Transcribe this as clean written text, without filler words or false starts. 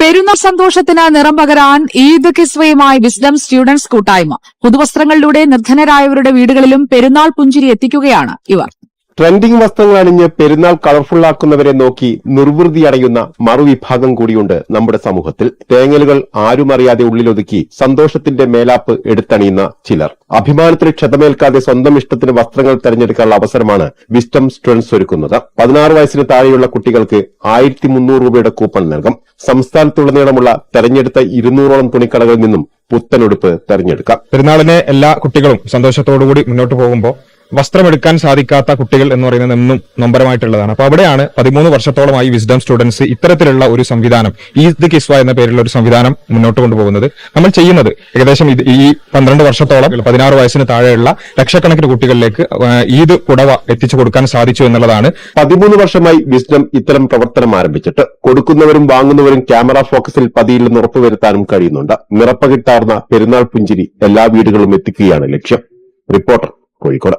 പെരുന്നാൾ സന്തോഷത്തിന് നിറം പകരാൻ ഈദ് കിസ്വയുമായി വിസ്ഡം സ്റ്റുഡൻസ് കൂട്ടായ്മ. പുതുവസ്ത്രങ്ങളിലൂടെ നിർധനരായവരുടെ വീടുകളിലും പെരുന്നാൾ പുഞ്ചിരി എത്തിക്കുകയാണ് ഇവർ. ട്രെൻഡിംഗ് വസ്ത്രങ്ങൾ അണിഞ്ഞ് പെരുന്നാൾ കളർഫുള്ളാക്കുന്നവരെ നോക്കി നിർവൃതി അടയുന്ന മറുവിഭാഗം കൂടിയുണ്ട് നമ്മുടെ സമൂഹത്തിൽ. തേങ്ങലുകൾ ആരുമറിയാതെ ഉള്ളിലൊതുക്കി സന്തോഷത്തിന്റെ മേലാപ്പ് എടുത്തണിയുന്ന ചിലർ. അഭിമാനത്തിന് ക്ഷതമേൽക്കാതെ സ്വന്തം ഇഷ്ടത്തിന് വസ്ത്രങ്ങൾ തെരഞ്ഞെടുക്കാനുള്ള അവസരമാണ് വിസ്ഡം സ്റ്റുഡൻസ് ഒരുക്കുന്നത്. 16 വയസ്സിന് താഴെയുള്ള കുട്ടികൾക്ക് 1300 രൂപയുടെ കൂപ്പൺ നൽകും. സംസ്ഥാനത്തുടനീളമുള്ള തെരഞ്ഞെടുത്ത 200ഓളം തുണിക്കടകളിൽ നിന്നും പുത്തനുടുപ്പ് തെരഞ്ഞെടുക്കാം. പെരുന്നാളിനെ എല്ലാ കുട്ടികളും സന്തോഷത്തോടുകൂടി മുന്നോട്ട് പോകുമ്പോൾ വസ്ത്രമെടുക്കാൻ സാധിക്കാത്ത കുട്ടികൾ എന്ന് പറയുന്നത് എന്നും നൊമ്പരമായിട്ടുള്ളതാണ്. അപ്പൊ അവിടെയാണ് 13 വർഷത്തോളമായി വിസ്ഡം സ്റ്റുഡൻസ് ഇത്തരത്തിലുള്ള ഒരു സംവിധാനം, ഈദ് കിസ്വ എന്ന പേരിലുള്ള ഒരു സംവിധാനം മുന്നോട്ട് കൊണ്ടുപോകുന്നത്. നമ്മൾ ചെയ്യുന്നത് ഏകദേശം ഈ 12 വർഷത്തോളം 16 വയസ്സിന് താഴെയുള്ള ലക്ഷക്കണക്കിന് കുട്ടികളിലേക്ക് ഈദ് പുടവ എത്തിച്ചു കൊടുക്കാൻ സാധിച്ചു എന്നുള്ളതാണ്. 13 വർഷമായി വിസ്ഡം ഇത്തരം പ്രവർത്തനം ആരംഭിച്ചിട്ട് കൊടുക്കുന്നവരും വാങ്ങുന്നവരും ക്യാമറ ഫോക്കസിൽ പതിയില്ലെന്ന് ഉറപ്പുവരുത്താനും കഴിയുന്നുണ്ട്. നിറപ്പകിട്ടാർന്ന പെരുന്നാൾ പുഞ്ചിരി എല്ലാ വീടുകളും എത്തിക്കുകയാണ് ലക്ഷ്യം. റിപ്പോർട്ടർ, കോഴിക്കോട്.